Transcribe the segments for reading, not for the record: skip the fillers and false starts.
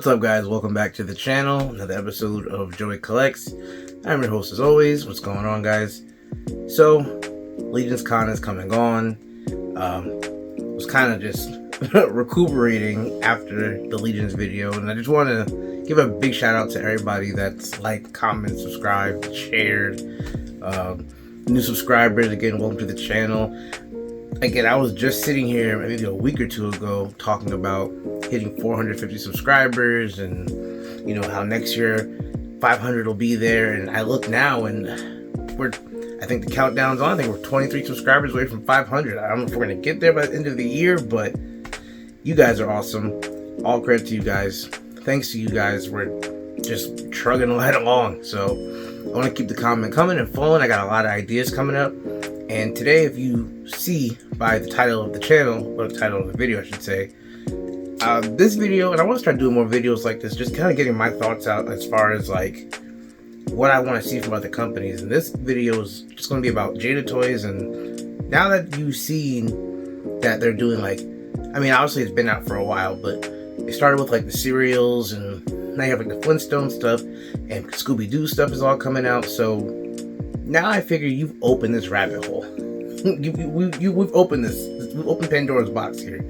What's up, guys? Welcome back to the channel. Another episode of Joey Collects. I'm your host as always. What's going on, guys? So, Legion's Con is come and gone. Was kind of just recuperating after the Legion's video, and I just want to give a big shout out to everybody that's liked, commented, subscribed, shared. New subscribers, again, welcome to the channel. Again, I was just sitting here maybe a week or two ago talking about hitting 450 subscribers and, you know, how next year 500 will be there. And I look now and I think the countdown's on. I think we're 23 subscribers away from 500. I don't know if we're going to get there by the end of the year, but you guys are awesome. All credit to you guys. Thanks to you guys. We're just trugging right along. So I want to keep the comment coming and flowing. I got a lot of ideas coming up. And today, if you see by the title of the channel, or the title of the video, I should say, this video, and I want to start doing more videos like this, just kind of getting my thoughts out as far as like what I want to see from other companies. And this video is just going to be about Jada Toys. And now that you've seen that they're doing, like, I mean, obviously it's been out for a while, but it started with like the cereals, and now you have like the Flintstone stuff, and Scooby-Doo stuff is all coming out. So now I figure you've opened this rabbit hole. We've opened this. We've opened Pandora's Box here.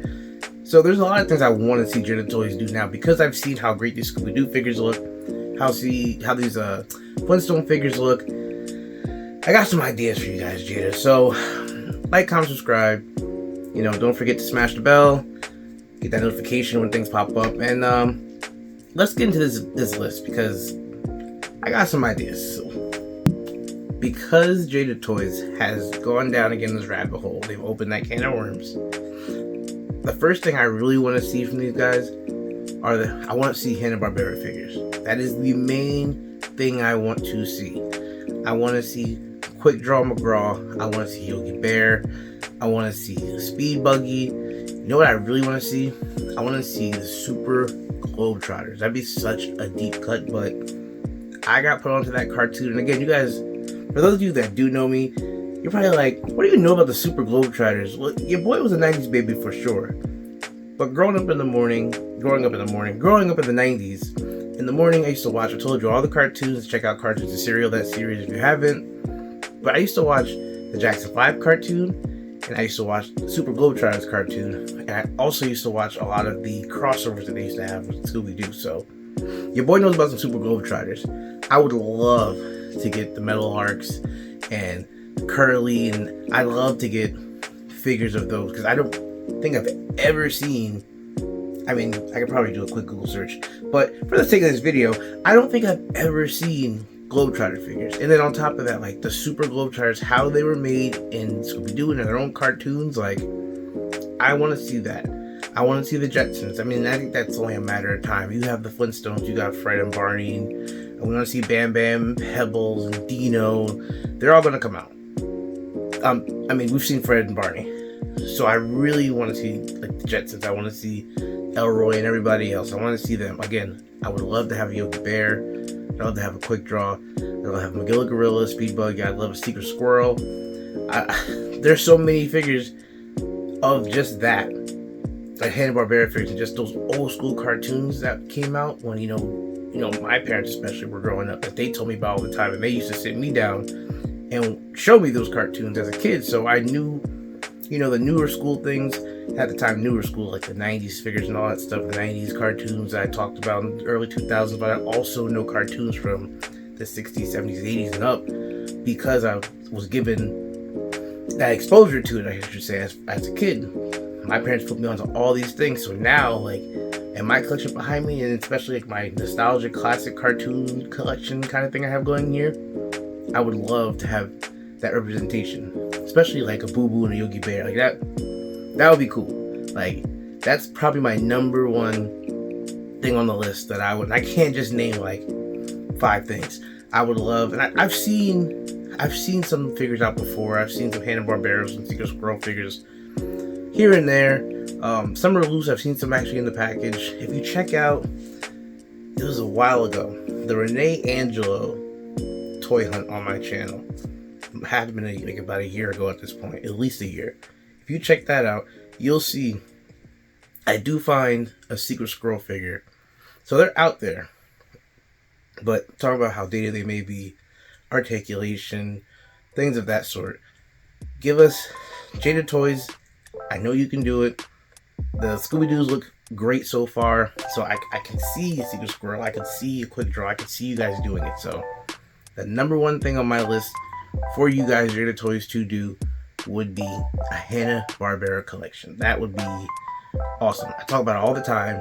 So there's a lot of things I want to see Jada Toys do now, because I've seen how great these Scooby-Doo figures look, how these Flintstone figures look. I got some ideas for you guys, Jada. So like, comment, subscribe. You know, don't forget to smash the bell, get that notification when things pop up, and let's get into this list, because I got some ideas. So, because Jada Toys has gone down again this rabbit hole, they've opened that can of worms. The first thing I really want to see from these guys are I want to see Hanna-Barbera figures. That is the main thing I want to see. I want to see Quick Draw McGraw. I want to see Yogi Bear. I want to see the Speed Buggy. You know what I really want to see? I want to see the Super Globetrotters. That'd be such a deep cut, but I got put onto that cartoon. And again, you guys, for those of you that do know me, you're probably like, what do you know about the Super Globetrotters? Well, your boy was a 90s baby for sure. But growing up in the 90s, in the morning I used to watch, I told you, all the cartoons. Check out Cartoons and Cereal, that series, if you haven't. But I used to watch the Jackson 5 cartoon, and I used to watch the Super Globetrotters cartoon. And I also used to watch a lot of the crossovers that they used to have with Scooby-Doo. So your boy knows about some Super Globetrotters. I would love to get the Metal Arcs and Curly, and I love to get figures of those, because I don't think I've ever seen, I mean, I could probably do a quick Google search, but for the sake of this video, I don't think I've ever seen Globetrotter figures. And then on top of that, like the Super Globetrotters, how they were made in Scooby-Doo and in their own cartoons, like, I want to see that. I want to see the Jetsons. I mean, I think that's only a matter of time. You have the Flintstones, you got Fred and Barney, and we want to see Bam Bam, Pebbles, and Dino. They're all going to come out. I mean, we've seen Fred and Barney, so I really want to see like the Jetsons. I want to see Elroy and everybody else. I want to see them again. I would love to have Yogi Bear. I'd love to have a Quick Draw. I'd love to have Magilla Gorilla, Speed Bug. I'd love a Secret Squirrel. There's so many figures of just that, like Hanna-Barbera figures, and just those old school cartoons that came out when you know my parents especially were growing up, that they told me about all the time, and they used to sit me down and show me those cartoons as a kid. So I knew, you know, the newer school things at the time, newer school, like the 90s figures and all that stuff, the 90s cartoons that I talked about in the early 2000s, but I also know cartoons from the 60s, 70s, 80s and up, because I was given that exposure to it, I should say, as a kid. My parents put me onto all these things, so now, like, in my collection behind me, and especially like my nostalgic classic cartoon collection kind of thing I have going here, I would love to have that representation, especially like a Boo Boo and a Yogi Bear. Like that would be cool. Like, that's probably my number one thing on the list that I can't just name like 5 things. I would love, and I've seen some figures out before. I've seen some Hanna-Barbera and Secret Squirrel figures here and there. Some are loose. I've seen some actually in the package. If you check out, it was a while ago, the Renee Angelo toy hunt on my channel. It had been like about a year ago at this point, at least a year. If you check that out, you'll see I do find a Secret Squirrel figure So they're out there. But talk about how dated they may be, articulation, things of that sort. Give us Jada toys. I know you can do it. The Scooby-Doos look great so far. So I can see Secret Squirrel. I can see a Quick Draw. I can see you guys doing it. So the number one thing on my list for you guys, Jada toys, to do would be a Hanna-Barbera collection. That would be awesome. I talk about it all the time,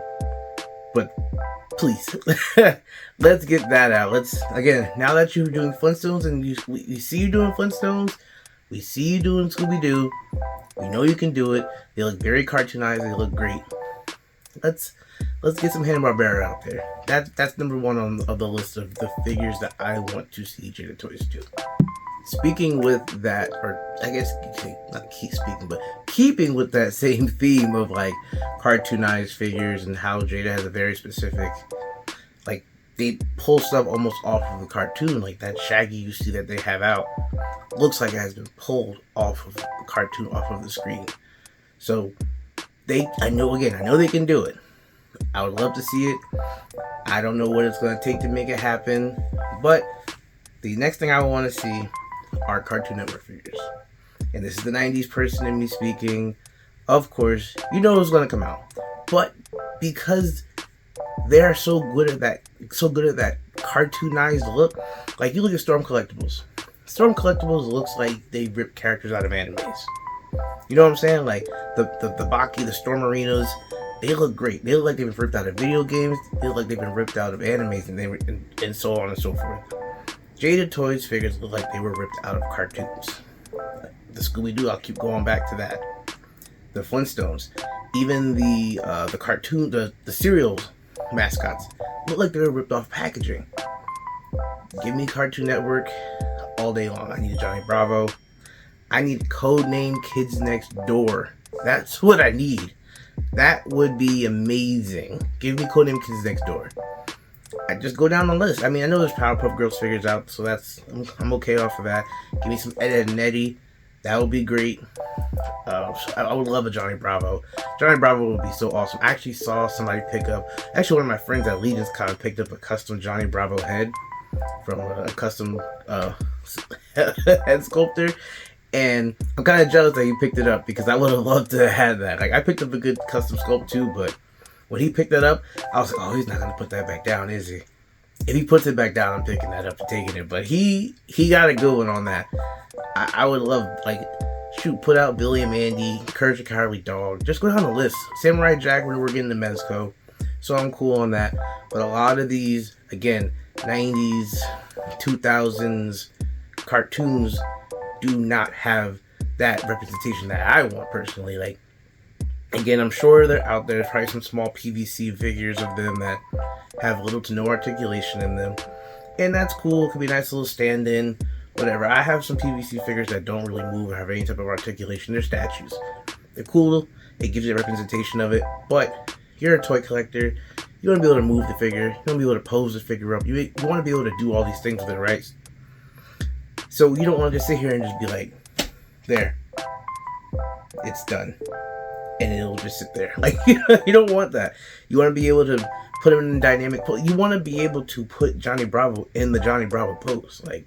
but please, let's get that out. Again, now that you're doing Flintstones and we see you doing Flintstones, we see you doing Scooby-Doo, we know you can do it. They look very cartoonized. They look great. Let's get some Hanna-Barbera out there. That's number one on the list of the figures that I want to see Jada toys do. Speaking with that, or I guess not keep speaking, but keeping with that same theme of like cartoonized figures and how Jada has a very specific, like they pull stuff almost off of the cartoon, like that Shaggy you see that they have out looks like it has been pulled off of the cartoon, off of the screen. So I know they can do it. I would love to see it. I don't know what it's going to take to make it happen, but the next thing I want to see are Cartoon Network figures. And this is the 90s person in me speaking. Of course, you know it's going to come out. But because they are so good at that cartoonized look, like you look at Storm Collectibles. Storm Collectibles looks like they ripped characters out of animes. You know what I'm saying? Like the Baki, the Storm Arenas, they look great. They look like they've been ripped out of video games. They look like they've been ripped out of animes and so on and so forth. Jada Toys figures look like they were ripped out of cartoons. The Scooby-Doo, I'll keep going back to that. The Flintstones, even the cartoon, the cereal mascots look like they were ripped off packaging. Give me Cartoon Network all day long. I need a Johnny Bravo. I need Codename Kids Next Door. That's what I need. That would be amazing. Give me Codename Kids Next Door. I just go down the list. I mean, I know there's Powerpuff Girls figures out, so I'm okay off of that. Give me some Ed, Edd and Eddy. That would be great. I would love a Johnny Bravo. Johnny Bravo would be so awesome. I actually saw somebody pick up, one of my friends at Legion's Con picked up a custom Johnny Bravo head from a custom head sculptor. And I'm kind of jealous that he picked it up because I would have loved to have that. Like, I picked up a good custom sculpt too, but when he picked that up, I was like, oh, he's not going to put that back down, is he? If he puts it back down, I'm picking that up and taking it. But he got a good one on that. I would love, put out Billy and Mandy, Courage the Cowardly Dog. Just go down the list. Samurai Jack, we're getting to Mezco. So I'm cool on that. But a lot of these, again, 90s, 2000s cartoons do not have that representation that I want personally. Like, again, I'm sure they're out there. There's probably some small PVC figures of them that have little to no articulation in them. And that's cool. It could be a nice little stand-in, whatever. I have some PVC figures that don't really move or have any type of articulation. They're statues. They're cool. It gives you a representation of it. But you're a toy collector. You want to be able to move the figure. You want to be able to pose the figure up. You want to be able to do all these things with it, right? So you don't want to just sit here and just be like, there, it's done. And it'll just sit there. Like, you don't want that. You want to be able to put him in a dynamic pose. You want to be able to put Johnny Bravo in the Johnny Bravo pose. Like,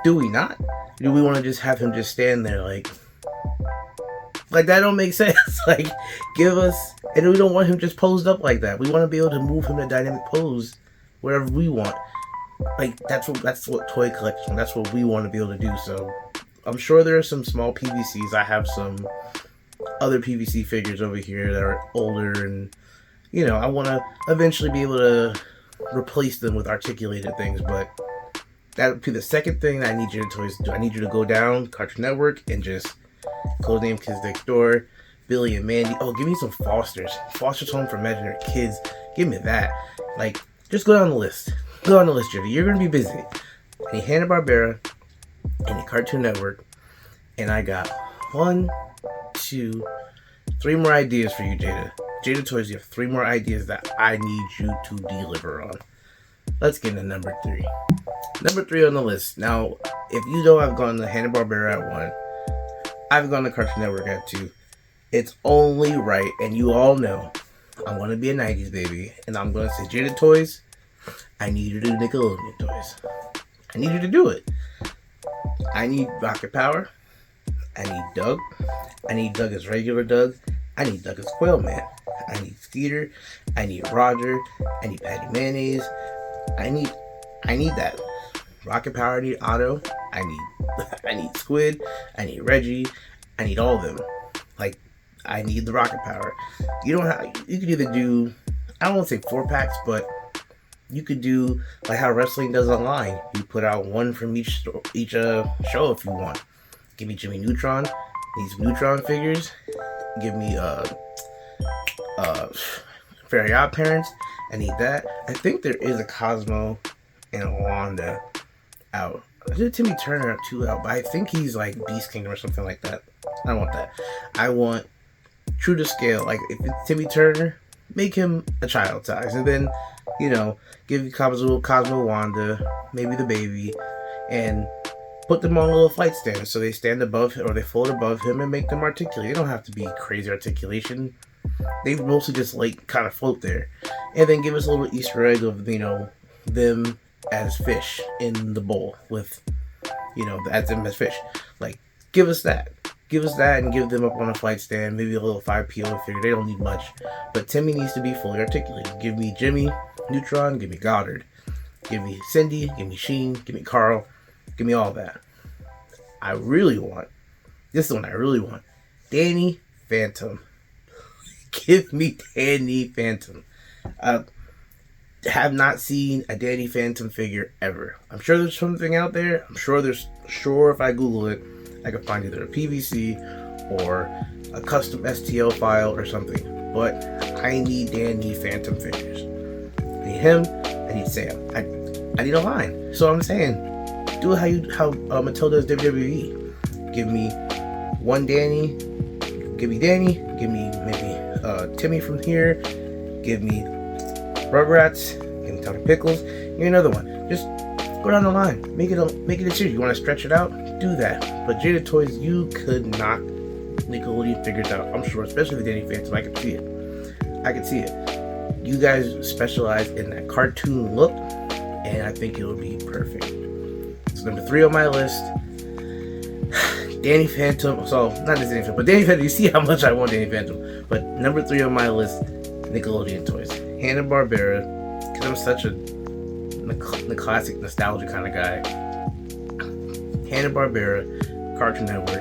do we not? Do we want to just have him just stand there like that don't make sense. Like, give us, and we don't want him just posed up like that. We want to be able to move him in a dynamic pose wherever we want. Like, that's what toy collection, that's what we want to be able to do. So I'm sure there are some small PVCs. I have some other PVC figures over here that are older, and I want to eventually be able to replace them with articulated things. But that would be the second thing that I need you to toys to do. I need you to go down Cartoon Network and just Codename Kids Next Door, Billy and Mandy. Oh, give me some Foster's Home for Imaginary Kids. Give me that. Like, just go down the list. Go on the list, Jada. You're going to be busy. I need Hanna-Barbera, I need Cartoon Network, and I got 1, 2, 3 more ideas for you, Jada. Jada Toys, you have 3 more ideas that I need you to deliver on. Let's get into number 3. Number 3 on the list. Now, if you know, I've gone to Hanna-Barbera at 1. I've gone to Cartoon Network at 2. It's only right, and you all know, I'm gonna be a 90s baby, and I'm gonna say, Jada Toys, I need you to do Nickelodeon toys. I need you to do it. I need Rocket Power. I need Doug. I need Doug as regular Doug. I need Doug as Quail Man. I need Skeeter. I need Roger. I need Patty Mayonnaise. I need that. Rocket Power, I need Otto. I need Squid. I need Reggie. I need all of them. Like, I need the Rocket Power. You could either do, I don't want to say 4-packs, but you could do like how wrestling does online. You put out one from each show if you want. Give me Jimmy Neutron. Need some Neutron figures. Give me Fairy Odd Parents. I need that. I think there is a Cosmo and a Wanda out. I did Timmy Turner out, but I think he's like Beast Kingdom or something like that. I don't want that. I want true to scale. Like, if it's Timmy Turner, make him a child size, and then, give you Cosmo, Wanda, maybe the baby, and put them on a little flight stand so they stand above or they float above him and make them articulate. They don't have to be crazy articulation. They mostly just like kind of float there, and then give us a little Easter egg of them as fish in the bowl with as them as fish. Like, give us that, and give them up on a flight stand. Maybe a little 5PO figure. They don't need much, but Timmy needs to be fully articulated. Give me Jimmy Neutron. Give me Goddard. Give me Cindy. Give me Sheen. Give me Carl. Give me all that. I really want, this is the one I really want, Danny Phantom. Give me Danny Phantom. I have not seen a Danny Phantom figure ever. I'm sure there's something out there. I'm sure if I Google it, I can find either a PVC or a custom STL file or something. But I need Danny Phantom figures. I need him. I need Sam. I need a line. So I'm saying, do it how Mattel does WWE. Give me one Danny. Give me Danny. Give me maybe Timmy from here. Give me Rugrats. Give me Tony Pickles. Give me another one. Just go down the line. Make it a series. You want to stretch it out? Do that. But Jada Toys, you could knock Nickelodeon figures out. I'm sure, especially the Danny Phantom. I can see it. You guys specialize in that cartoon look, and I think it would be perfect. So number 3 on my list, Danny Phantom. So not just Danny Phantom, but Danny Phantom. You see how much I want Danny Phantom. But number 3 on my list, Nickelodeon toys. Hanna-Barbera, because I'm such a classic nostalgia kind of guy. Hanna-Barbera, Cartoon Network,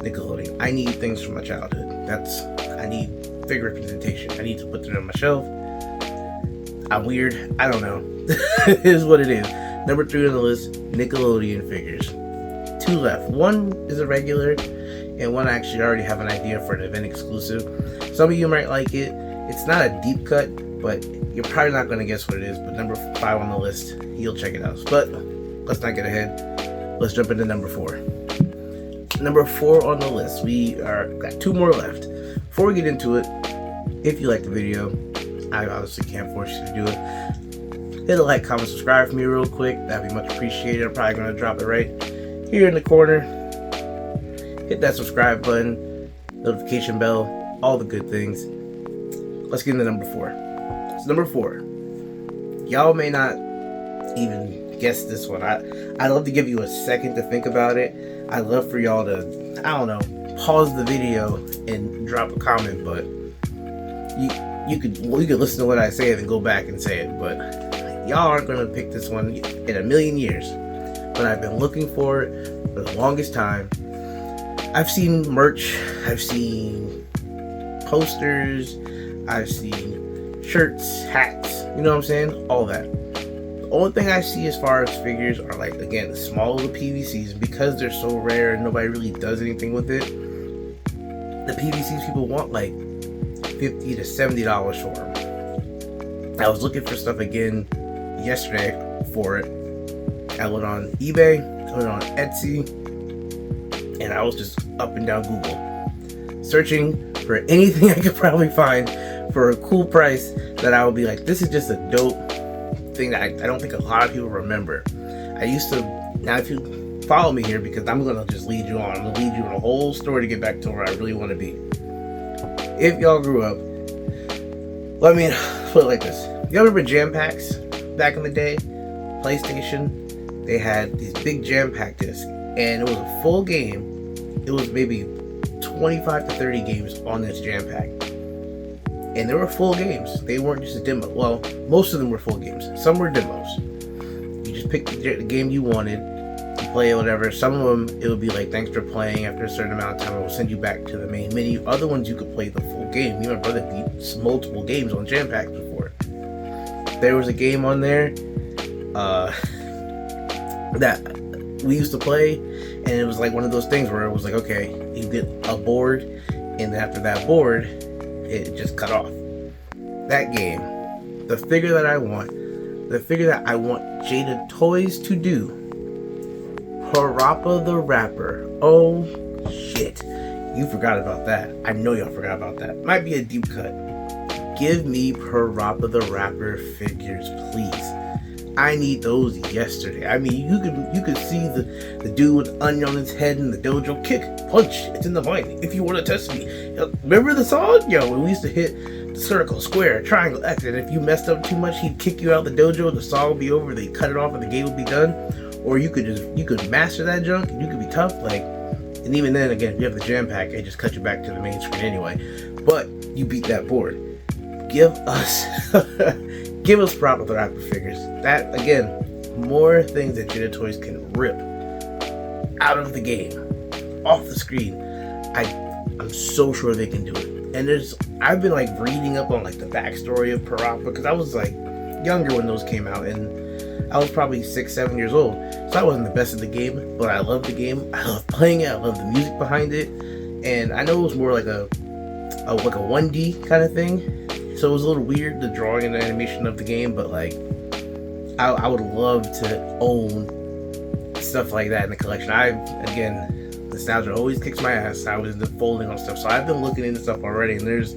Nickelodeon. I need things from my childhood. I need figure representation. I need to put them on my shelf. I'm weird. I don't know. It is what it is. Number 3 on the list, Nickelodeon figures. 2 left. 1 is a regular, and 1 I actually already have an idea for an event exclusive. Some of you might like it. It's not a deep cut, but you're probably not going to guess what it is. But number 5 on the list, you'll check it out. But let's not get ahead. Let's jump into number 4. Number 4 on the list, got 2 more left. Before we get into it, if you like the video, I obviously can't force you to do it. Hit a like, comment, subscribe for me real quick. That'd be much appreciated. I'm probably going to drop it right here in the corner. Hit that subscribe button, notification bell, all the good things. Let's get into number 4. So number 4, y'all may not even guess this one. I'd love to give you a second to think about it. I'd love for y'all to, pause the video and drop a comment, but you could listen to what I say and then go back and say it, but y'all aren't going to pick this one in a million years. But I've been looking for it for the longest time. I've seen merch, I've seen posters, I've seen shirts, hats, you know what I'm saying? All that. The only thing I see as far as figures are, like, again, the small little PVCs. And because they're so rare and nobody really does anything with it, the PVCs people want like $50 to $70 for them. I was looking for stuff again yesterday for it. I went on eBay, I went on Etsy, and I was just up and down Google, searching for anything I could probably find for a cool price that I would be like, this is just a dope thing that I don't think a lot of people remember. Now if you follow me here, because I'm going to just lead you on. I'm going to lead you on a whole story to get back to where I really want to be. If y'all grew up Well, I mean, put it like this. Y'all remember jam packs back in the day? PlayStation, they had these big jam pack discs, and it was a full game. It was maybe 25 to 30 games on this jam pack. And they were full games. They weren't just a demo. Well, most of them were full games. Some were demos. You just picked the game you wanted, you play it, whatever. Some of them, it would be like, thanks for playing. After a certain amount of time, it will send you back to the main menu. Other ones, you could play the full game. Me and my brother beat multiple games on jam packs before. There was a game on there that we used to play, and it was like one of those things where it was like, okay, you get a board, and then after that board, it just cut off. That game, the figure that I want Jada Toys to do, Parappa the Rapper. Oh shit, you forgot about that. I know y'all forgot about that. Might be a deep cut. Give me Parappa the Rapper figures, please. I need those yesterday. I mean, you could see the dude with onion on his head in the dojo. Kick, punch, it's in the mind. If you want to test me. Remember the song? Yo, when we used to hit the circle, square, triangle, X, and if you messed up too much, he'd kick you out the dojo, the song would be over, they'd cut it off, and the game would be done. Or you could master that junk, and you could be tough, like, and even then, again, if you have the jam pack, it just cuts you back to the main screen anyway. But you beat that board. Give us Parappa the Rapper figures. That, again, more things that Jada Toys can rip out of the game, off the screen. I'm so sure they can do it. And I've been like reading up on like the backstory of Parappa, because I was like younger when those came out, and I was probably 6-7 years old, so I wasn't the best at the game, but I loved the game. I loved playing it. I loved the music behind it, and I know it was more like a 1D kind of thing, so it was a little weird, the drawing and the animation of the game, but like I would love to own stuff like that in the collection. Again, nostalgia always kicks my ass. I was into folding on stuff, so I've been looking into stuff already, and there's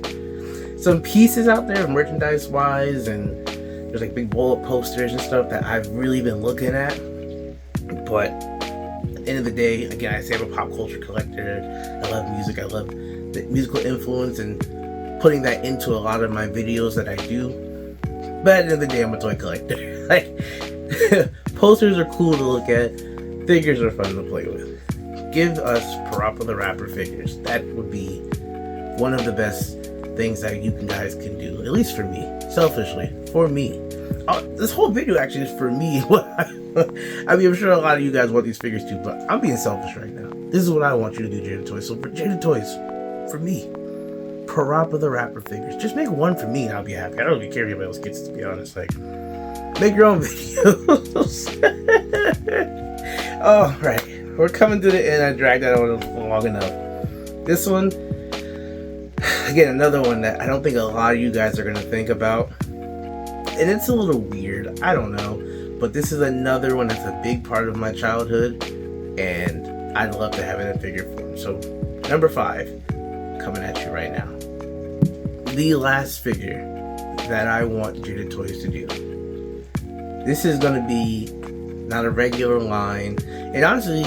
some pieces out there merchandise wise, and there's like big bullet posters and stuff that I've really been looking at. But at the end of the day, again, I say I'm a pop culture collector. I love music. I love the musical influence and putting that into a lot of my videos that I do. But at the end of the day, I'm a toy collector. Like, posters are cool to look at. Figures are fun to play with. Give us Parappa the Rapper figures. That would be one of the best things that you guys can do, at least for me, selfishly, for me. This whole video actually is for me. I mean, I'm sure a lot of you guys want these figures too, but I'm being selfish right now. This is what I want you to do, Jada Toys. So for Jada Toys, for me, Parappa the Rapper figures. Just make one for me and I'll be happy. I don't really care if anybody else gets it, to be honest. Like, make your own videos. All right. We're coming to the end. I dragged that on long enough. This one, again, another one that I don't think a lot of you guys are going to think about. And it's a little weird. I don't know. But this is another one that's a big part of my childhood. And I'd love to have it in figure form. So, number 5, coming at you right now. The last figure that I want Jada Toys to do. This is going to be not a regular line. And honestly,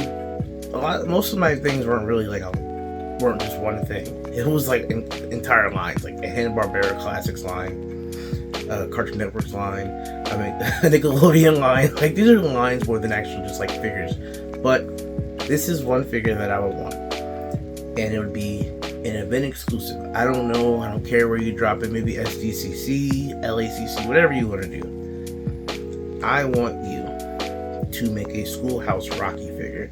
most of my things weren't really weren't just one thing. It was like entire lines, like a Hanna-Barbera Classics line, Cartoon Network's line, I mean, a Nickelodeon line. Like, these are lines more than actual just like figures. But this is one figure that I would want, and it would be an event exclusive. I don't know. I don't care where you drop it. Maybe SDCC, LACC, whatever you want to do. I want you to make a Schoolhouse Rocky figure.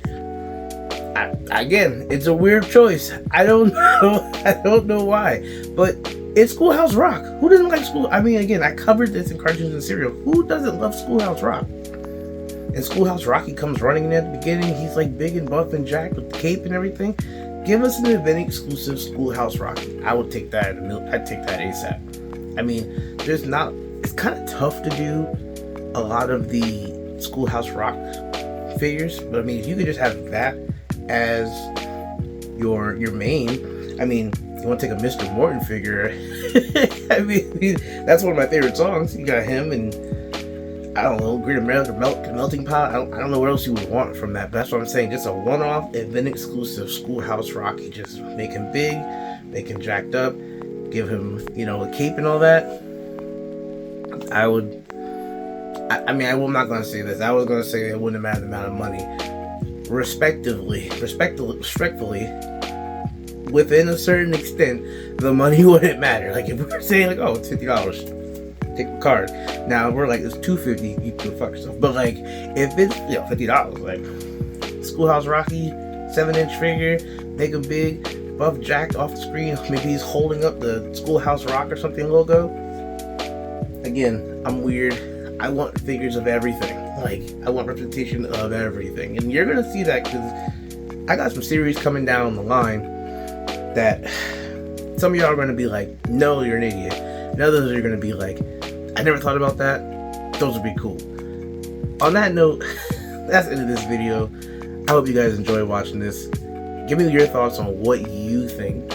Again, it's a weird choice. I don't know. I don't know why, but it's Schoolhouse Rock. Who doesn't like school? I mean, again, I covered this in Cartoons and Cereal. Who doesn't love Schoolhouse Rock? And Schoolhouse Rocky comes running in at the beginning. He's like big and buff and jacked with the cape and everything. Give us an event exclusive Schoolhouse Rocky. I would take that. I'd take that ASAP. I mean, it's kind of tough to do a lot of the Schoolhouse Rock figures, but I mean, if you could just have that as your main, I mean, you want to take a Mr. Morton figure. I mean, that's one of my favorite songs. You got him, and I don't know, Great American Melting Pot. I don't know what else you would want from that, but that's what I'm saying. Just a one-off event exclusive Schoolhouse Rocky. Just make him big, make him jacked up, give him, a cape and all that. I mean, I'm not going to say this. I was going to say it wouldn't matter the amount of money. Respectfully, within a certain extent, the money wouldn't matter. Like, if we were saying, like, oh, it's $50, take the card. Now, we're like, it's $250, you can fuck yourself. But, like, if it's, $50, like, Schoolhouse Rocky, 7-inch figure, make him big, buff jacked off the screen, maybe he's holding up the Schoolhouse Rock or something logo. Again, I'm weird. I want figures of everything. Like, I want representation of everything. And you're going to see that because I got some series coming down the line that some of y'all are going to be like, no, you're an idiot. And others are going to be like, I never thought about that. Those would be cool. On that note, that's the end of this video. I hope you guys enjoy watching this. Give me your thoughts on what you think.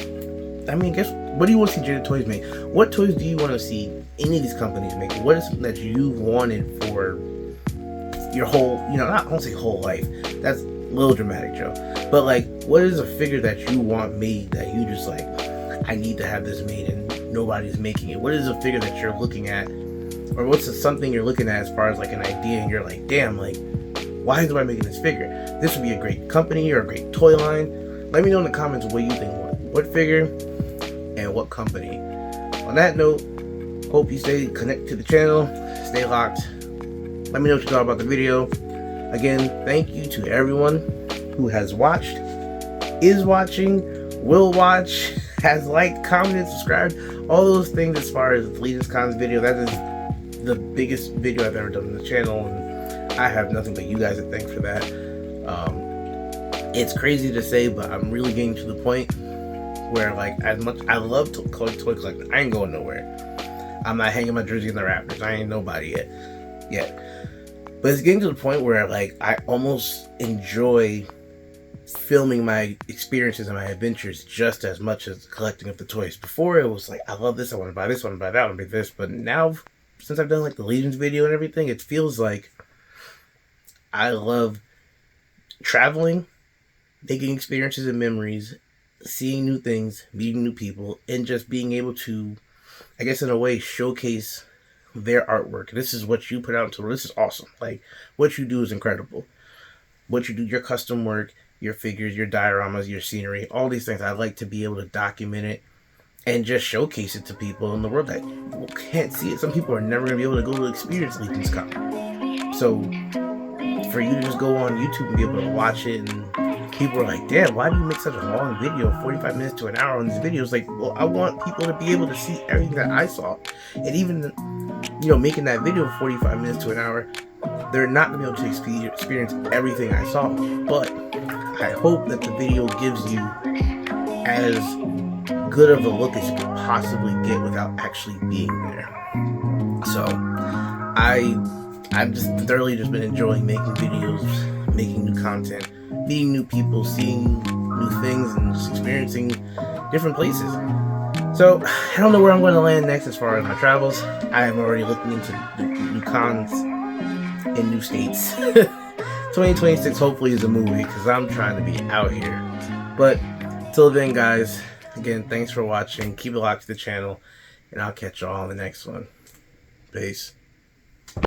I mean, what do you want to see Jada Toys make? What toys do you want to see any of these companies make? What is something that you wanted for your whole, I won't say whole life. That's a little dramatic, Joe. But, like, what is a figure that you want made that you just, like, I need to have this made and nobody's making it? What is a figure that you're looking at? Or what's something you're looking at as far as, like, an idea and you're like, damn, like, why is nobody making this figure? This would be a great company or a great toy line. Let me know in the comments what you think. What figure and what company. On that note, hope you stay connected to the channel. Stay locked. Let me know what you thought about the video. Again, thank you to everyone who has watched, is watching, will watch, has liked, commented, subscribed, all those things as far as Legion's Cons video. That is the biggest video I've ever done on the channel, and I have nothing but you guys to thank for that. It's crazy to say, but I'm really getting to the point where, like, as much I love to toy collecting, I ain't going nowhere. I'm not hanging my jersey in the Raptors. I ain't nobody yet. But it's getting to the point where, like, I almost enjoy filming my experiences and my adventures just as much as collecting of the toys. Before, it was like, I love this, I want to buy this, I want to buy that, I want to buy this. But now, since I've done, like, the Legions video and everything, it feels like I love traveling, making experiences and memories, seeing new things, meeting new people, and just being able to, I guess, in a way, showcase their artwork. This is what you put out into, this is awesome. Like, what you do is incredible. What you do, your custom work, your figures, your dioramas, your scenery, all these things. I like to be able to document it and just showcase it to people in the world that can't see it. Some people are never going to be able to go to experience Legion's Con. So, for you to just go on YouTube and be able to watch it, and people are like, damn, why do you make such a long video, 45 minutes to an hour on these videos? Like, well, I want people to be able to see everything that I saw. And even, making that video 45 minutes to an hour, they're not going to be able to experience everything I saw. But I hope that the video gives you as good of a look as you could possibly get without actually being there. So, I've just thoroughly just been enjoying making videos, making new content, meeting new people, seeing new things, and just experiencing different places. So, I don't know where I'm going to land next as far as my travels. I am already looking into new cons in new states. 2026 hopefully is a movie, because I'm trying to be out here. But, till then, guys, again, thanks for watching. Keep it locked to the channel, and I'll catch y'all on the next one. Peace.